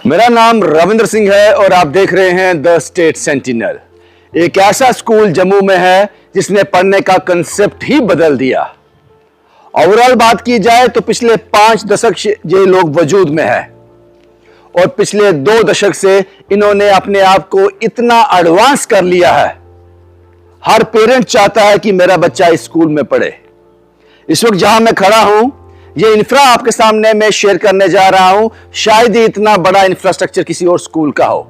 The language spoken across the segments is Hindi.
मेरा नाम रविंद्र सिंह है और आप देख रहे हैं द स्टेट सेंटिनल। एक ऐसा स्कूल जम्मू में है जिसने पढ़ने का कंसेप्ट ही बदल दिया। ओवरऑल बात की जाए तो पिछले 5 दशक से ये लोग वजूद में है और पिछले 2 दशक से इन्होंने अपने आप को इतना एडवांस कर लिया है। हर पेरेंट चाहता है कि मेरा बच्चा इस स्कूल में पढ़े। इस वक्त जहां मैं खड़ा हूं, ये इंफ्रा आपके सामने मैं शेयर करने जा रहा हूं। शायद ही इतना बड़ा इंफ्रास्ट्रक्चर किसी और स्कूल का हो,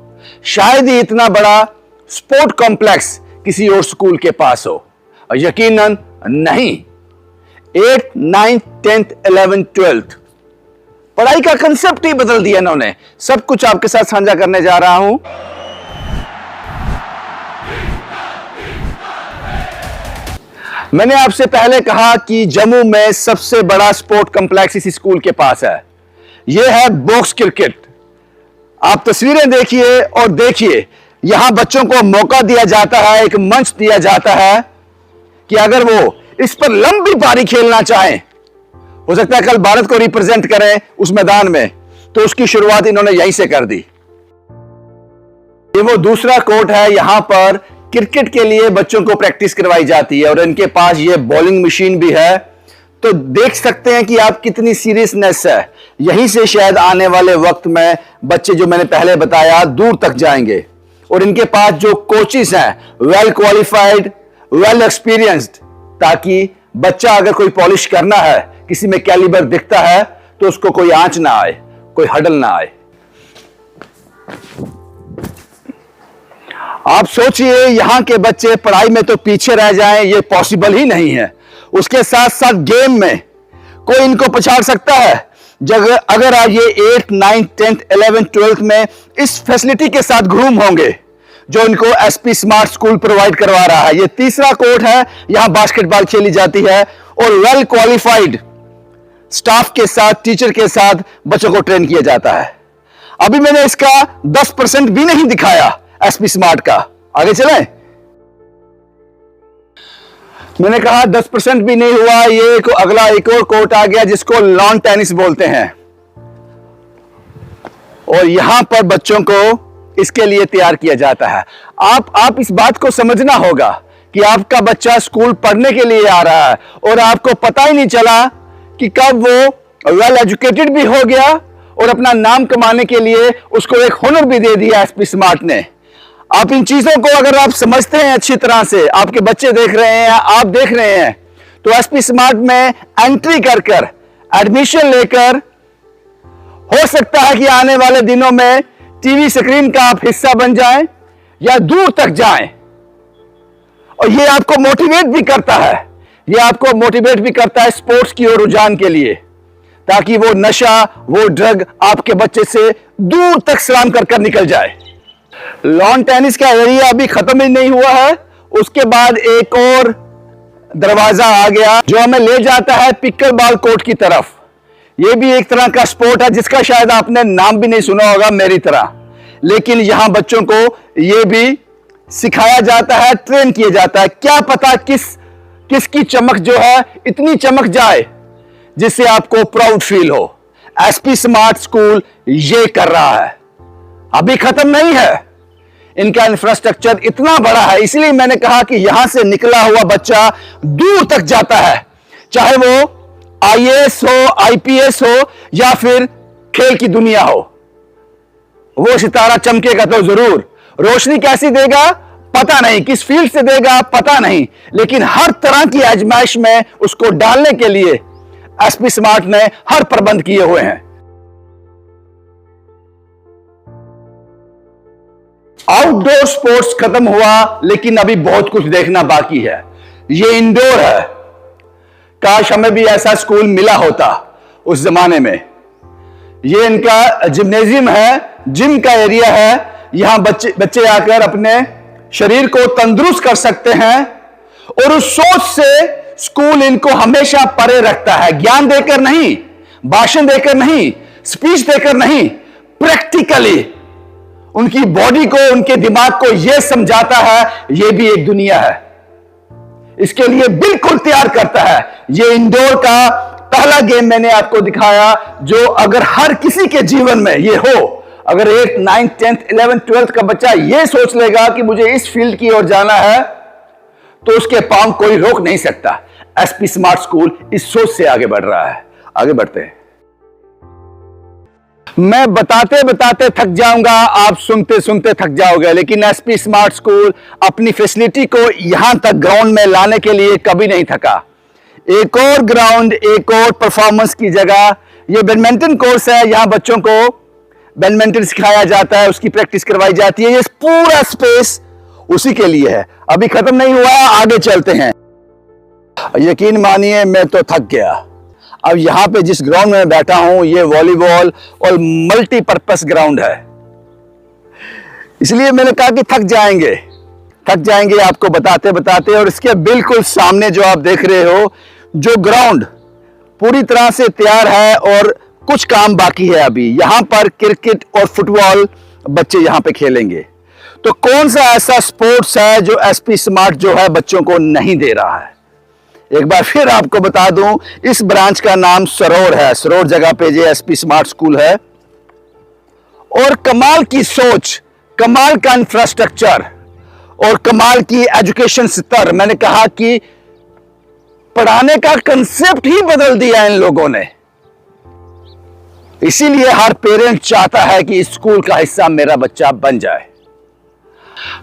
शायद ही इतना बड़ा स्पोर्ट कॉम्प्लेक्स किसी और स्कूल के पास हो, और यकीनन नहीं। 8th, 9th, 10th, 11th, 12th पढ़ाई का कंसेप्ट ही बदल दिया इन्होंने। सब कुछ आपके साथ साझा करने जा रहा हूं। मैंने आपसे पहले कहा कि जम्मू में सबसे बड़ा स्पोर्ट कॉम्प्लेक्स इसी स्कूल के पास है। यह है बॉक्स क्रिकेट। आप तस्वीरें देखिए और देखिए, यहां बच्चों को मौका दिया जाता है, एक मंच दिया जाता है कि अगर वो इस पर लंबी पारी खेलना चाहें, हो सकता है कल भारत को रिप्रेजेंट करें उस मैदान में, तो उसकी शुरुआत इन्होंने यहीं से कर दी। ये वो दूसरा कोर्ट है, यहां पर क्रिकेट के लिए बच्चों को प्रैक्टिस करवाई जाती है और इनके पास ये बॉलिंग मशीन भी है। तो देख सकते हैं कि आप कितनी सीरियसनेस है। यहीं से शायद आने वाले वक्त में बच्चे, जो मैंने पहले बताया, दूर तक जाएंगे। और इनके पास जो कोचेस हैं, वेल क्वालिफाइड, वेल एक्सपीरियंस्ड, ताकि बच्चा अगर कोई पॉलिश करना है, किसी में कैलिबर दिखता है, तो उसको कोई आंच ना आए, कोई हडल ना आए। आप सोचिए, यहां के बच्चे पढ़ाई में तो पीछे रह जाएं, ये पॉसिबल ही नहीं है। उसके साथ साथ गेम में कोई इनको पछाड़ सकता है। अगर आज ये 8th, 9th, 10th, 11th, 12th में इस फैसिलिटी के साथ ग्रूम होंगे जो इनको एसपी स्मार्ट स्कूल प्रोवाइड करवा रहा है। ये तीसरा कोर्ट है, यहां बास्केटबॉल खेली जाती है और वेल क्वालिफाइड स्टाफ के साथ, टीचर के साथ बच्चों को ट्रेन किया जाता है। अभी मैंने इसका 10% भी नहीं दिखाया एसपी स्मार्ट का। आगे चलें। मैंने कहा 10% भी नहीं हुआ। ये अगला एक और कोर्ट आ गया जिसको लॉन टेनिस बोलते हैं, और यहां पर बच्चों को इसके लिए तैयार किया जाता है। आप इस बात को समझना होगा कि आपका बच्चा स्कूल पढ़ने के लिए आ रहा है और आपको पता ही नहीं चला कि कब वो वेल एजुकेटेड भी हो गया और अपना नाम कमाने के लिए उसको एक हुनर भी दे दिया एसपी स्मार्ट ने। आप इन चीजों को अगर आप समझते हैं अच्छी तरह से, आपके बच्चे देख रहे हैं, आप देख रहे हैं, तो एसपी स्मार्ट में एंट्री कर एडमिशन लेकर हो सकता है कि आने वाले दिनों में टीवी स्क्रीन का आप हिस्सा बन जाएं या दूर तक जाएं। और ये आपको मोटिवेट भी करता है, स्पोर्ट्स की ओर रुझान के लिए, ताकि वो नशा, वो ड्रग आपके बच्चे से दूर तक सलाम कर निकल जाए। लॉन टेनिस का एरिया अभी खत्म ही नहीं हुआ है। उसके बाद एक और दरवाजा आ गया जो हमें ले जाता है पिकल बॉल कोर्ट की तरफ। यह भी एक तरह का स्पोर्ट है जिसका शायद आपने नाम भी नहीं सुना होगा मेरी तरह, लेकिन यहां बच्चों को यह भी सिखाया जाता है, ट्रेन किया जाता है। क्या पता किसकी चमक जो है इतनी चमक जाए जिससे आपको प्राउड फील हो। एसपी स्मार्ट स्कूल ये कर रहा है, अभी खत्म नहीं है। इनका इंफ्रास्ट्रक्चर इतना बड़ा है, इसलिए मैंने कहा कि यहां से निकला हुआ बच्चा दूर तक जाता है, चाहे वो आईएएस हो, आईपीएस हो या फिर खेल की दुनिया हो। वो सितारा चमकेगा तो जरूर। रोशनी कैसी देगा पता नहीं, किस फील्ड से देगा पता नहीं, लेकिन हर तरह की आजमाइश में उसको डालने के लिए एसपी स्मार्ट ने हर प्रबंध किए हुए हैं। आउटडोर स्पोर्ट्स खत्म हुआ, लेकिन अभी बहुत कुछ देखना बाकी है। ये इंडोर है। काश हमें भी ऐसा स्कूल मिला होता उस जमाने में। ये इनका जिम्नेजियम है, जिम का एरिया है। यहां बच्चे आकर अपने शरीर को तंदुरुस्त कर सकते हैं, और उस सोच से स्कूल इनको हमेशा परे रखता है। ज्ञान देकर नहीं, भाषण देकर नहीं, स्पीच देकर नहीं, प्रैक्टिकली उनकी बॉडी को, उनके दिमाग को यह समझाता है यह भी एक दुनिया है। इसके लिए बिल्कुल तैयार करता है। यह इंडोर का पहला गेम मैंने आपको दिखाया जो अगर हर किसी के जीवन में ये हो, अगर 8th 9th 10th 11th 12th का बच्चा यह सोच लेगा कि मुझे इस फील्ड की ओर जाना है, तो उसके पांव कोई रोक नहीं सकता। एसपी स्मार्ट स्कूल इस सोच से आगे बढ़ रहा है। आगे बढ़ते हैं। मैं बताते बताते थक जाऊंगा, आप सुनते सुनते थक जाओगे, लेकिन एसपी स्मार्ट स्कूल अपनी फैसिलिटी को यहां तक ग्राउंड में लाने के लिए कभी नहीं थका। एक और ग्राउंड, एक और परफॉर्मेंस की जगह। ये बैडमिंटन कोर्स है, यहां बच्चों को बैडमिंटन सिखाया जाता है, उसकी प्रैक्टिस करवाई जाती है। ये पूरा स्पेस उसी के लिए है। अभी खत्म नहीं हुआ, आगे चलते हैं। यकीन मानिए मैं तो थक गया। अब यहां पे जिस ग्राउंड में बैठा हूं, ये वॉलीबॉल और मल्टीपर्पस ग्राउंड है, इसलिए मैंने कहा कि थक जाएंगे आपको बताते बताते। और इसके बिल्कुल सामने जो आप देख रहे हो, जो ग्राउंड पूरी तरह से तैयार है और कुछ काम बाकी है अभी। यहां पर क्रिकेट और फुटबॉल बच्चे यहां पे खेलेंगे। तो कौन सा ऐसा स्पोर्ट्स है जो एसपी स्मार्ट जो है बच्चों को नहीं दे रहा है? एक बार फिर आपको बता दूं, इस ब्रांच का नाम सरोर है। सरोर जगह पे ये एसपी स्मार्ट स्कूल है। और कमाल की सोच, कमाल का इंफ्रास्ट्रक्चर और कमाल की एजुकेशन स्तर। मैंने कहा कि पढ़ाने का कंसेप्ट ही बदल दिया इन लोगों ने। इसीलिए हर पेरेंट चाहता है कि इस स्कूल का हिस्सा मेरा बच्चा बन जाए।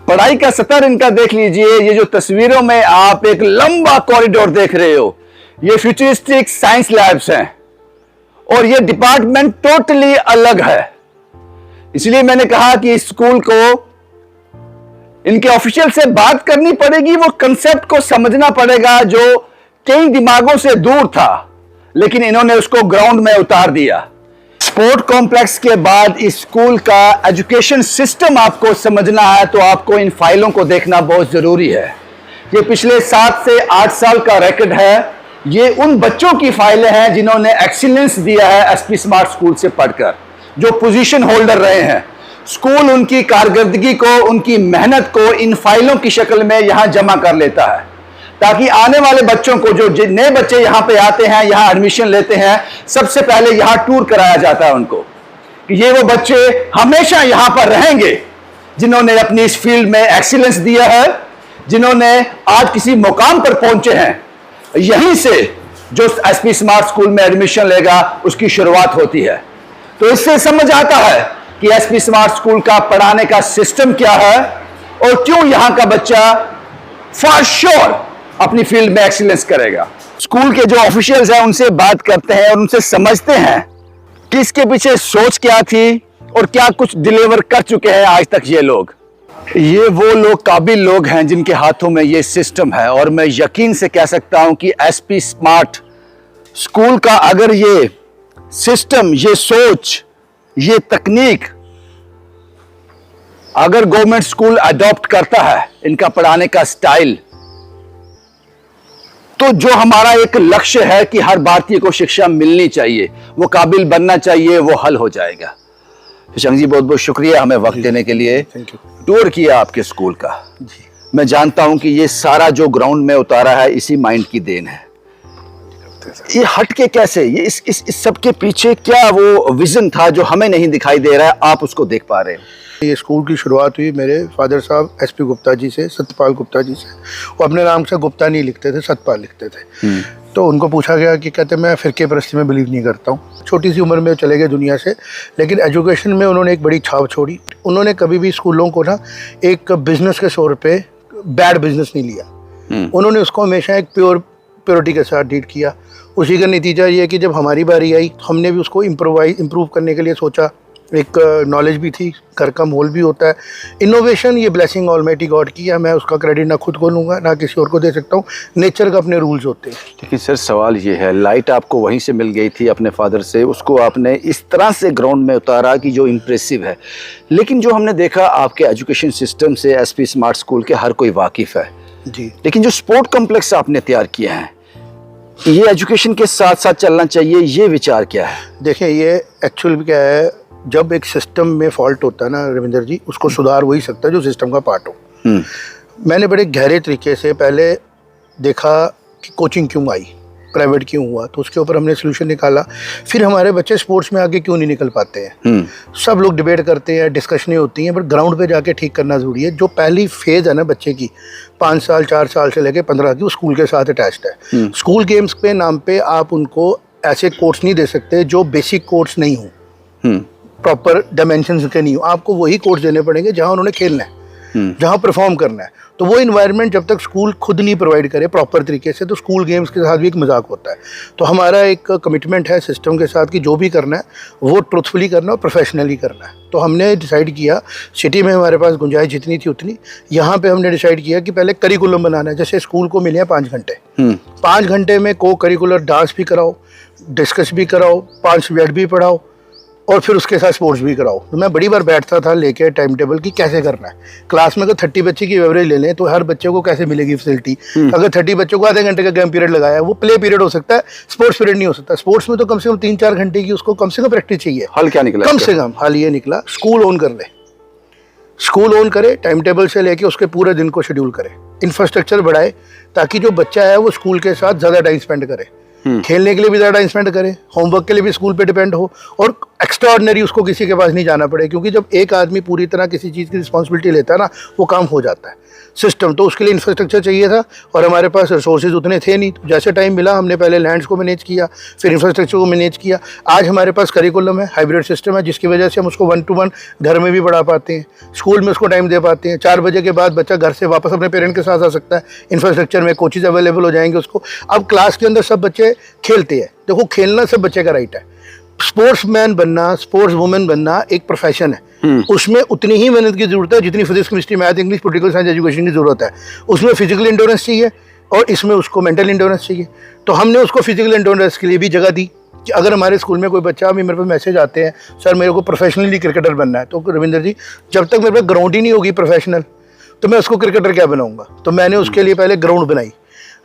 पढ़ाई का स्तर इनका देख लीजिए। ये जो तस्वीरों में आप एक लंबा कॉरिडोर देख रहे हो, ये फ्यूचरिस्टिक साइंस लैब्स हैं और ये डिपार्टमेंट टोटली अलग है। इसलिए मैंने कहा कि इस स्कूल को इनके ऑफिशियल से बात करनी पड़ेगी, वो कंसेप्ट को समझना पड़ेगा जो कई दिमागों से दूर था, लेकिन इन्होंने उसको ग्राउंड में उतार दिया। स्पोर्ट कॉम्प्लेक्स के बाद इस स्कूल का एजुकेशन सिस्टम आपको समझना है तो आपको इन फाइलों को देखना बहुत जरूरी है। ये पिछले 7 से 8 साल का रिकॉर्ड है। ये उन बच्चों की फाइलें हैं जिन्होंने एक्सीलेंस दिया है एसपी स्मार्ट स्कूल से पढ़कर, जो पोजीशन होल्डर रहे हैं। स्कूल उनकी कारकर्दगी को, उनकी मेहनत को इन फाइलों की शक्ल में यहां जमा कर लेता है, ताकि आने वाले बच्चों को, जो नए बच्चे यहां पे आते हैं, यहां एडमिशन लेते हैं, सबसे पहले यहां टूर कराया जाता है उनको कि ये वो बच्चे हमेशा यहां पर रहेंगे जिन्होंने अपनी इस फील्ड में एक्सीलेंस दिया है, जिन्होंने आज किसी मुकाम पर पहुंचे हैं। यहीं से जो एसपी स्मार्ट स्कूल में एडमिशन लेगा उसकी शुरुआत होती है। तो इससे समझ आता है कि एसपी स्मार्ट स्कूल का पढ़ाने का सिस्टम क्या है और क्यों यहां का बच्चा फॉर श्योर अपनी फील्ड में एक्सीलेंस करेगा। स्कूल के जो ऑफिशियल्स हैं उनसे बात करते हैं और उनसे समझते हैं कि इसके पीछे सोच क्या थी और क्या कुछ डिलीवर कर चुके हैं आज तक ये लोग। ये वो लोग, काबिल लोग हैं जिनके हाथों में ये सिस्टम है। और मैं यकीन से कह सकता हूं कि एसपी स्मार्ट स्कूल का अगर ये सिस्टम, ये सोच, ये तकनीक अगर गवर्नमेंट स्कूल अडॉप्ट करता है, इनका पढ़ाने का स्टाइल, तो जो हमारा एक लक्ष्य है कि हर भारतीय को शिक्षा मिलनी चाहिए, वो काबिल बनना चाहिए, वो हल हो जाएगा। शशांक जी, बहुत बहुत शुक्रिया हमें वक्त देने के लिए। टूर किया आपके स्कूल का। मैं जानता हूं कि ये सारा जो ग्राउंड में उतारा है इसी माइंड की देन है। ये हट के कैसे, ये इस सब के पीछे क्या वो विजन था जो हमें नहीं दिखाई दे रहा है, आप उसको देख पा रहे हैं? ये स्कूल की शुरुआत हुई मेरे फादर साहब एसपी गुप्ता जी से, सत्यपाल गुप्ता जी से। वो अपने नाम से गुप्ता नहीं लिखते थे, सतपाल लिखते थे। तो उनको पूछा गया कि कहते मैं फ़िरके परस्ती में बिलीव नहीं करता हूँ। छोटी सी उम्र में चले गए दुनिया से, लेकिन एजुकेशन में उन्होंने एक बड़ी छाप छोड़ी। उन्होंने कभी भी स्कूलों को ना एक बिजनेस के तौर पे बैड बिजनेस नहीं लिया। उन्होंने उसको हमेशा एक प्योरिटी के साथ डील किया। उसी का नतीजा ये कि जब हमारी बारी आई, हमने भी उसको इम्प्रूव करने के लिए सोचा। एक नॉलेज भी थी, घर का माहौल भी होता है। इनोवेशन ये ब्लेसिंग ऑलमाइटी गॉड की है। मैं उसका क्रेडिट ना खुद को लूँगा ना किसी और को दे सकता हूँ। नेचर का अपने रूल्स होते हैं। लेकिन सर सवाल ये है, लाइट आपको वहीं से मिल गई थी अपने फादर से, उसको आपने इस तरह से ग्राउंड में उतारा कि जो इम्प्रेसिव है। लेकिन जो हमने देखा आपके एजुकेशन सिस्टम से एसपी स्मार्ट स्कूल के हर कोई वाकिफ़ है जी, लेकिन जो स्पोर्ट कॉम्प्लेक्स आपने तैयार किया है, ये एजुकेशन के साथ साथ चलना चाहिए, ये विचार क्या है? देखिए, ये एक्चुअल क्या है, जब एक सिस्टम में फॉल्ट होता है ना रविंदर जी, उसको सुधार वही सकता है जो सिस्टम का पार्ट हो। मैंने बड़े गहरे तरीके से पहले देखा कि कोचिंग क्यों आई। प्राइवेट क्यों हुआ, तो उसके ऊपर हमने सोल्यूशन निकाला। फिर हमारे बच्चे स्पोर्ट्स में आगे क्यों नहीं निकल पाते हैं, सब लोग डिबेट करते हैं, डिस्कशनें होती हैं, बट ग्राउंड पे जाके ठीक करना ज़रूरी है। जो पहली फेज़ है ना बच्चे की 5 साल 4 साल से लेकर 15 की, वो स्कूल के साथ अटैच्ड है। स्कूल गेम्स पे नाम पे आप उनको ऐसे कोर्स नहीं दे सकते जो बेसिक कोर्स नहीं हो, प्रॉपर डायमेंशंस के नहीं हो। आपको वही कोर्स देने पड़ेंगे जहाँ उन्होंने खेलना है, जहाँ परफॉर्म करना है। तो वो इन्वायरमेंट जब तक स्कूल खुद नहीं प्रोवाइड करे प्रॉपर तरीके से, तो स्कूल गेम्स के साथ भी एक मजाक होता है। तो हमारा एक कमिटमेंट है सिस्टम के साथ कि जो भी करना है वो ट्रुथफुली करना और प्रोफेशनली करना है। तो हमने डिसाइड किया, सिटी में हमारे पास गुंजाइश जितनी थी उतनी, यहाँ पे हमने डिसाइड किया कि पहले करिकुलम बनाना है। जैसे स्कूल को मिले हैं 5 घंटे, 5 घंटे में को करिकुलर डांस भी कराओ, डिस्कस भी कराओ, 5 सब्जेक्ट भी पढ़ाओ और फिर उसके साथ स्पोर्ट्स भी कराओ। तो मैं बड़ी बार बैठता था लेके टाइम टेबल की कैसे करना है। क्लास में अगर 30 बच्चे की एवरेज ले लें तो हर बच्चे को कैसे मिलेगी फैसिलिटी। अगर 30 बच्चों को आधे घंटे का गेम पीरियड लगाया है, वो प्ले पीरियड हो सकता है, स्पोर्ट्स पीरियड नहीं हो सकता। स्पोर्ट्स में तो कम से कम 3-4 घंटे की उसको कम से कम प्रैक्टिस चाहिए। हल क्या निकला? कम से कम हल ये निकला, स्कूल ओन कर ले, स्कूल ओन करे, टाइम टेबल से लेके उसके पूरे दिन को शेड्यूल करे, इंफ्रास्ट्रक्चर बढ़ाए ताकि जो बच्चा है वो स्कूल के साथ ज़्यादा टाइम स्पेंड करे, खेलने के लिए भी ज़्यादा टाइम स्पेंड करे, होमवर्क के लिए भी स्कूल पे डिपेंड हो और एक्स्ट्राऑर्डिनरी उसको किसी के पास नहीं जाना पड़े। क्योंकि जब एक आदमी पूरी तरह किसी चीज़ की रिस्पॉन्सिबिलिटी लेता है ना, वो काम हो जाता है सिस्टम। तो उसके लिए इंफ्रास्ट्रक्चर चाहिए था और हमारे पास रिसोर्सेज उतने थे नहीं। तो जैसे टाइम मिला हमने पहले लैंड्स को मैनेज किया, फिर इंफ्रास्ट्रक्चर को मैनेज किया। आज हमारे पास करिकुलम है, हाइब्रिड सिस्टम है, जिसकी वजह से हम उसको 1 to 1 घर में भी पढ़ा पाते हैं, स्कूल में उसको टाइम दे पाते हैं। 4 बजे के बाद बच्चा घर से वापस अपने पेरेंट के साथ आ सकता है, इंफ्रास्ट्रक्चर में कोचेज अवेलेबल हो जाएंगे उसको। अब क्लास के अंदर सब बच्चे खेलते हैं। देखो, खेलना सब बच्चे का राइट है। स्पोर्ट्स मैन बनना, स्पोर्ट्स वुमेन बनना एक प्रोफेशन है। उसमें उतनी ही मेहनत की जरूरत है जितनी physics, chemistry, math, English, political science education की जरूरत है। उसमें फिजिकल एंड्योरेंस चाहिए और इसमें उसको मेंटल एंड्योरेंस चाहिए। तो हमने उसको फिजिकल एंड्योरेंस के लिए भी जगह दी कि अगर हमारे स्कूल में कोई बच्चा, अभी मेरे पास मैसेज आते हैं, सर मेरे को प्रोफेशनली क्रिकेटर बनना है, तो रविंदर जी जब तक मेरे पास ग्राउंड ही नहीं होगी प्रोफेशनल, तो मैं उसको क्रिकेटर क्या बनाऊंगा। तो मैंने उसके लिए पहले ग्राउंड बनाई।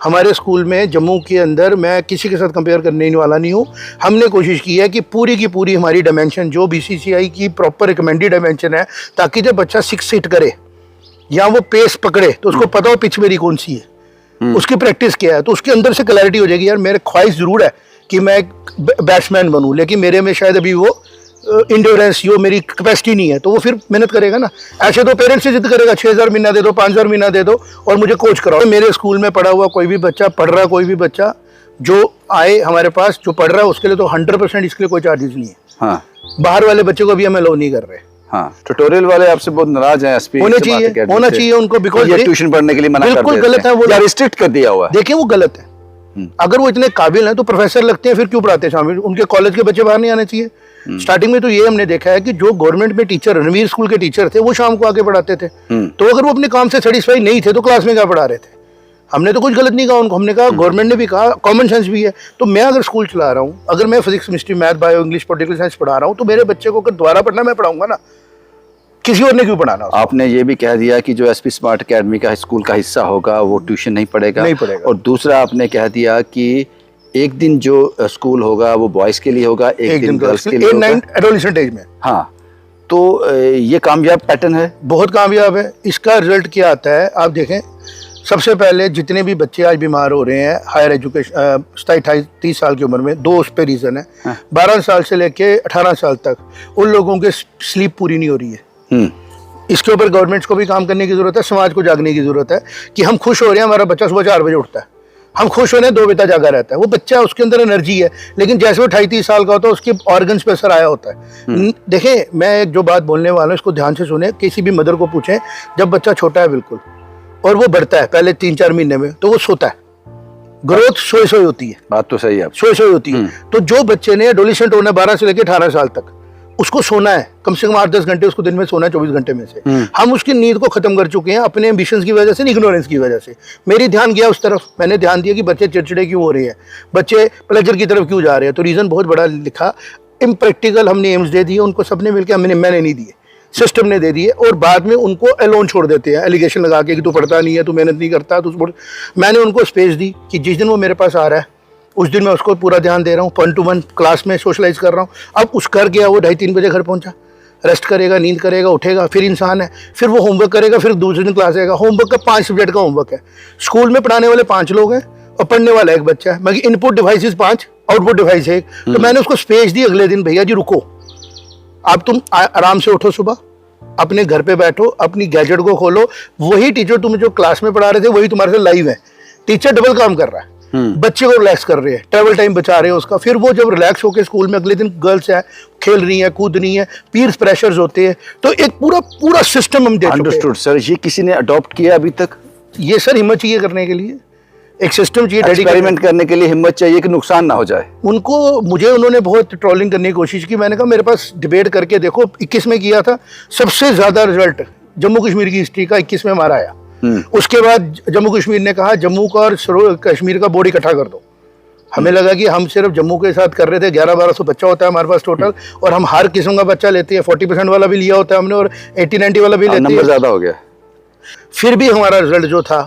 हमारे स्कूल में जम्मू के अंदर, मैं किसी के साथ कंपेयर करने वाला नहीं हूँ, हमने कोशिश की है कि पूरी की पूरी हमारी डायमेंशन जो BCCI की प्रॉपर रिकमेंडेड डायमेंशन है, ताकि जब बच्चा 6 हिट करे या वो पेस पकड़े तो उसको पता हो पिच मेरी कौन सी है, उसकी प्रैक्टिस क्या है, तो उसके अंदर से क्लैरिटी हो जाएगी, यार मेरे ख्वाहिश ज़रूर है कि मैं बैट्समैन बनूँ, लेकिन मेरे में शायद अभी वो इंड्योरेंस, यो मेरी कैपेसिटी नहीं है। तो वो फिर मेहनत करेगा ना। ऐसे तो पेरेंट्स से जिद करेगा 6,000 महीना दे दो, 5,000 महीना दे दो और मुझे कोच कराओ। मेरे स्कूल में पढ़ा हुआ कोई भी बच्चा, पढ़ रहा कोई भी बच्चा जो आए हमारे पास, जो पढ़ रहा है उसके लिए तो 100% इसके लिए कोई चार्जेस नहीं है। हाँ। बाहर वाले बच्चे को भी हम अलाउ नहीं कर रहे। हाँ, ट्यूटोरियल वाले आपसे बहुत नाराज हैं, एसपी होना चाहिए उनको, बिकॉज ये ट्यूशन पढ़ने के लिए मना बिल्कुल गलत है, वो रिस्ट्रिक्ट कर दिया हुआ है। देखिए वो गलत है। अगर वो इतने काबिल हैं तो प्रोफेसर लगते हैं, फिर क्यों पढ़ाते हैं शामिल? उनके कॉलेज के बच्चे बाहर नहीं आने चाहिए। स्टार्टिंग में तो ये हमने देखा है कि जो गवर्नमेंट में टीचर, रणवीर स्कूल के टीचर थे, वो शाम को आके पढ़ाते थे। तो अगर वो अपने काम से सेटिस्फाई नहीं थे तो क्लास में क्या पढ़ा रहे थे? हमने तो कुछ गलत नहीं कहा उनको, हमने कहा, गवर्नमेंट ने भी कहा, कॉमन सेंस भी है। तो मैं अगर स्कूल चला रहा हूँ, अगर मैं physics, chemistry, math, bio, English, political science पढ़ा रहा हूँ, तो मेरे बच्चे को अगर दोबारा पढ़ना मैं पढ़ाऊंगा ना, किसी और ने क्यों पढ़ाना? आपने ये भी कह दिया कि जो एसपी स्मार्ट अकेडमी का स्कूल का हिस्सा होगा वो ट्यूशन नहीं पढ़ेगा। और दूसरा आपने कह दिया कि एक दिन जो स्कूल होगा वो बॉयज के लिए होगा, एक दिन गर्ल्स के लिए होगा, एडोलेसेंट एज में। हाँ, तो ये कामयाब पैटर्न है, बहुत कामयाब है। इसका रिजल्ट क्या आता है आप देखें। सबसे पहले जितने भी बच्चे आज बीमार हो रहे हैं हायर एजुकेशन, 27-30 साल की उम्र में, 2 उस पे रीज़न है। हाँ। 12 साल से लेके 18 साल तक उन लोगों के स्लीप पूरी नहीं हो रही है। इसके ऊपर गवर्नमेंट्स को भी काम करने की जरूरत है, समाज को जागने की जरूरत है कि हम खुश हो रहे हैं, हमारा बच्चा सुबह 4 बजे उठता है, हम खुश हो रहे हैं, 2 बजे जागा रहता है। वो बच्चा, उसके अंदर एनर्जी है, लेकिन जैसे वो 28-30 साल का होता है उसके ऑर्गन्स पे असर आया होता है। देखें, मैं जो बात बोलने वाला हूँ इसको ध्यान से सुने। किसी भी मदर को पूछें, जब बच्चा छोटा है बिल्कुल और वो बढ़ता है पहले 3-4 महीने में, तो वो सोता है, ग्रोथ सोए होती है। बात तो सही है, सोए होती है। तो जो बच्चे ने एडोलेसेंट होना 12 से लेकर 18 साल तक, उसको सोना है कम से कम 8-10 घंटे, उसको दिन में सोना है 24 घंटे में से। हम उसकी नींद को खत्म कर चुके हैं अपने एम्बिशंस की वजह से, इग्नोरेंस की वजह से। मेरी ध्यान गया उस तरफ, मैंने ध्यान दिया कि बच्चे चिड़चिड़े क्यों हो रहे हैं, बच्चे प्लेजर की तरफ क्यों जा रहे हैं। तो रीज़न बहुत बड़ा लिखा, इम्प्रैक्टिकल हमने एम्स दे दिए उनको, सबने मिलकर, मैंने नहीं दिए, सिस्टम ने दे दिए। और बाद में उनको अलोन छोड़ देते हैं, एलिगेशन लगा के कि तू पढ़ता नहीं है, तू मेहनत नहीं करता, तू। मैंने उनको स्पेस दी कि जिस दिन वो मेरे पास आ रहा है उस दिन मैं उसको पूरा ध्यान दे रहा हूँ, 1 to 1 क्लास में सोशलाइज कर रहा हूँ। अब उस कर गया, वो 2:30-3 बजे घर पहुँचा, रेस्ट करेगा, नींद करेगा, उठेगा, फिर इंसान है, फिर वो होमवर्क करेगा, फिर दूसरे दिन क्लास आएगा। होमवर्क का 5 सब्जेक्ट का होमवर्क है। स्कूल में पढ़ाने वाले 5 लोग हैं और पढ़ने वाला एक बच्चा है, मगर इनपुट डिवाइसेस 5, आउटपुट डिवाइस 1। तो मैंने उसको स्पेस दी अगले दिन, भैया जी रुको, आप तुम आराम से उठो, सुबह अपने घर पे बैठो, अपनी गैजेट को खोलो, वही टीचर तुम्हें जो क्लास में पढ़ा रहे थे वही तुम्हारे से लाइव है। टीचर डबल काम कर रहा है, बच्चे को रिलैक्स कर रहे हैं, ट्रैवल टाइम बचा रहे हैं उसका। फिर वो जब रिलैक्स होकर स्कूल में अगले दिन गर्ल्स है, खेल रही है, कूद रही है, पीयर्स प्रेशर्स होते हैं, तो एक पूरा सिस्टम हम दे चुके हैं। Understood sir. ये किसी ने अडॉप्ट किया अभी तक? ये सर हिम्मत चाहिए करने के लिए, एक सिस्टम चाहिए, एक्सपेरिमेंट करने के लिए हिम्मत चाहिए कि नुकसान ना हो जाए। उन्होंने बहुत ट्रोलिंग करने की कोशिश की। मैंने कहा मेरे पास डिबेट करके देखो, 21 में किया था, सबसे ज्यादा रिजल्ट जम्मू कश्मीर की हिस्ट्री का 21 में हमारा आया। उसके बाद जम्मू कश्मीर ने कहा जम्मू का और कश्मीर का बोर्ड इकट्ठा कर दो। हमें लगा कि हम सिर्फ जम्मू के साथ कर रहे थे, 1100-1200 बच्चा होता है हमारे पास टोटल, और हम हर किस्म का बच्चा लेते हैं, 40% वाला भी लिया होता है हमने और 80-90 वाला भी लेते हैं, नंबर ज्यादा हो गया। फिर भी हमारा रिजल्ट जो था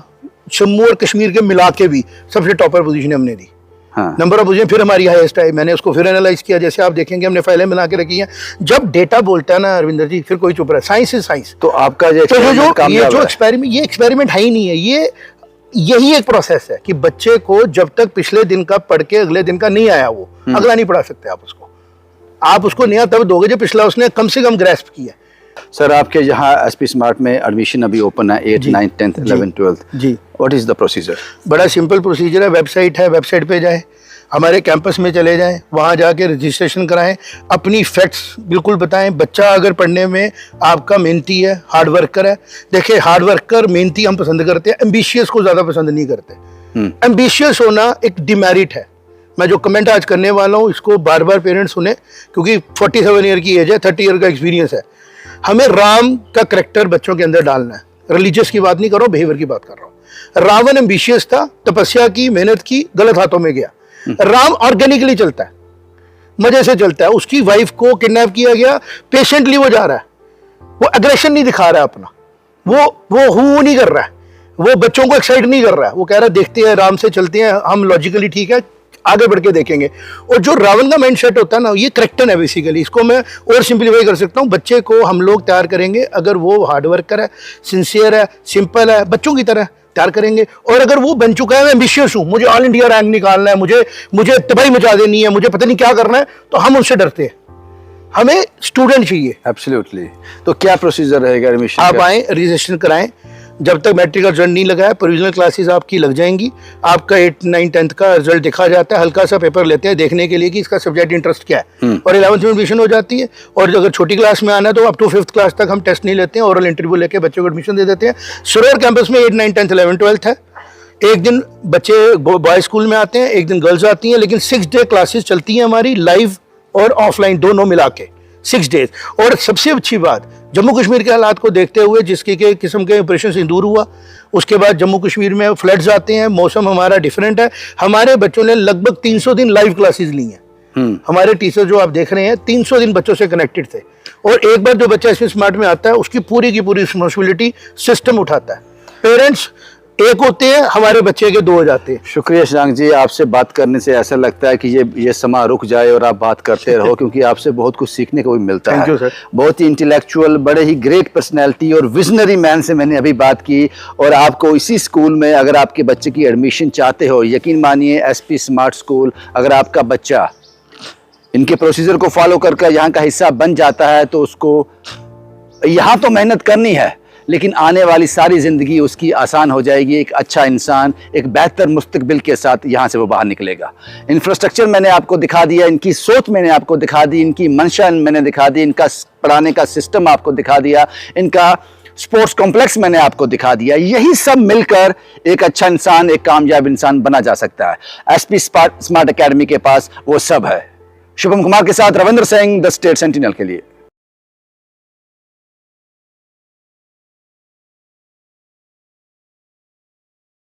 जम्मू और कश्मीर के मिला के भी सबसे टॉपर पोजीशन हमने दी। हाँ। नंबर ऑफ पोजीशन फिर हमारी हाईएस्ट आई। मैंने उसको फिर एनालाइज किया, जैसे आप देखेंगे हमने फाइलें बना के रखी हैं। जब डेटा बोलता है ना अरविंदर जी, फिर कोई चुप रहा है। Science is science. तो आपका जो एक्सपेरिमेंट है ही नहीं है, यही एक प्रोसेस है कि बच्चे को जब तक पिछले दिन का पढ़ के अगले दिन का नहीं आया, वो अगला नहीं पढ़ा सकते आप उसको नया तब दोगे जब पिछला उसने कम से कम ग्रेस्प किया। सर आपके यहाँ एसपी स्मार्ट में एडमिशन अभी ओपन है 8th 9th 10th 11th 12th जी। What is the procedure? बड़ा सिंपल प्रोसीजर है, वेबसाइट है, वेबसाइट पे जाए, हमारे कैंपस में चले जाएं, वहाँ जाके रजिस्ट्रेशन कराएं, अपनी फैक्ट्स बिल्कुल बताएं। बच्चा अगर पढ़ने में आपका मेहनती है, हार्ड वर्कर है, देखिए हार्ड वर्कर मेहनती हम पसंद करते हैं, एम्बिशियस को ज़्यादा पसंद नहीं करते। एम्बिशियस होना एक डिमेरिट है। मैं जो कमेंट आज करने वाला हूँ इसको बार बार पेरेंट्स सुने, क्योंकि 47 ईयर की एज है, 30 ईयर का एक्सपीरियंस है। हमें राम का करैक्टर बच्चों के अंदर डालना है। रिलीजियस की बात नहीं कर रहा हूँ, बिहेवियर की बात कर रहा हूँ। रावण एम्बिशियस था, तपस्या की, मेहनत की, गलत हाथों में गया। राम ऑर्गेनिकली चलता है, मजे से चलता है। उसकी वाइफ को किडनैप किया गया, पेशेंटली वो जा रहा है, वो एग्रेशन नहीं दिखा रहा है अपना, वो हु नहीं कर रहा है, वो बच्चों को एक्साइट नहीं कर रहा है। वो कह रहा है देखते हैं, आराम से चलते हैं, हम लॉजिकली ठीक है, आगे बढ़ के देखेंगे। और जो रावण का माइंड सेट होता है ना, ये करैक्टर है बेसिकली। इसको मैं और सिंपलीफाई कर सकता हूँ। बच्चे को हम लोग तैयार करेंगे, अगर वो हार्ड वर्कर है, सिंसियर है, सिंपल है, बच्चों की तरह तैयार करेंगे। और अगर वो बन चुका है, मैं एम्बिशियस हूँ, मुझे ऑल इंडिया रैंक निकालना है, मुझे तबाही मचा देनी है, मुझे पता नहीं क्या करना है, तो हम उनसे डरते हैं। हमें स्टूडेंट चाहिए। एब्सोल्युटली। तो क्या प्रोसीजर रहेगा एडमिशन? आप आए, रजिस्ट्रेशन कराएं। जब तक मैट्रिक का रिजल्ट नहीं लगा है, प्रोविजनल क्लासेस आपकी लग जाएंगी। आपका 8, 9, 10th का रिजल्ट देखा जाता है, हल्का सा पेपर लेते हैं देखने के लिए कि इसका सब्जेक्ट इंटरेस्ट क्या है, और 11th में एडमिशन हो जाती है। और अगर छोटी क्लास में आना है तो अप टू 5th क्लास तक हम टेस्ट नहीं लेते हैं, ओरल इंटरव्यू लेके बच्चों को एडमिशन दे देते हैं। सरोवर कैंपस में 8, 9, 10th 11th 12th है। एक दिन बच्चे बॉय स्कूल में आते हैं, एक दिन गर्ल्स आती हैं, लेकिन 6 डे क्लासेस चलती हैं हमारी, लाइव और ऑफलाइन दोनों मिला के 6 डेज। और सबसे अच्छी बात, जम्मू कश्मीर के हालात को देखते हुए, जिसकी के किस्म के ऑपरेशन सिंदूर हुआ, उसके बाद जम्मू कश्मीर में फ्लड्स आते हैं, मौसम हमारा डिफरेंट है। हमारे बच्चों ने लगभग 300 दिन लाइव क्लासेस ली हैं। हमारे टीचर जो आप देख रहे हैं 300 दिन बच्चों से कनेक्टेड थे। और एक बार जो बच्चा इसमें स्मार्ट में आता है, उसकी पूरी की पूरी रिस्पॉन्सिबिलिटी सिस्टम उठाता है। पेरेंट्स एक होते हैं, हमारे बच्चे के 2 हो जाते हैं। शुक्रिया शशांक जी, आपसे बात करने से ऐसा लगता है कि ये समा रुक जाए और आप बात करते रहो, क्योंकि आपसे बहुत कुछ सीखने को भी मिलता है। Thank you sir. बहुत ही इंटेलेक्चुअल, बड़े ही ग्रेट पर्सनैलिटी और विजनरी मैन से मैंने अभी बात की। और आपको इसी स्कूल में अगर आपके बच्चे की एडमिशन चाहते हो, यकीन मानिए एसपी स्मार्ट स्कूल, अगर आपका बच्चा इनके प्रोसीजर को फॉलो करके यहाँ का हिस्सा बन जाता है, तो उसको यहाँ तो मेहनत करनी है, लेकिन आने वाली सारी ज़िंदगी उसकी आसान हो जाएगी। एक अच्छा इंसान, एक बेहतर मुस्तकबिल के साथ यहाँ से वो बाहर निकलेगा। इंफ्रास्ट्रक्चर मैंने आपको दिखा दिया, इनकी सोच मैंने आपको दिखा दी, इनकी मंशा मैंने दिखा दी, इनका पढ़ाने का सिस्टम आपको दिखा दिया, इनका स्पोर्ट्स कॉम्प्लेक्स मैंने आपको दिखा दिया। यही सब मिलकर एक अच्छा इंसान, एक कामयाब इंसान बना जा सकता है। एसपी स्मार्ट एकेडमी के पास वो सब है। शुभम कुमार के साथ Ravindra Singh, the state sentinel के लिए।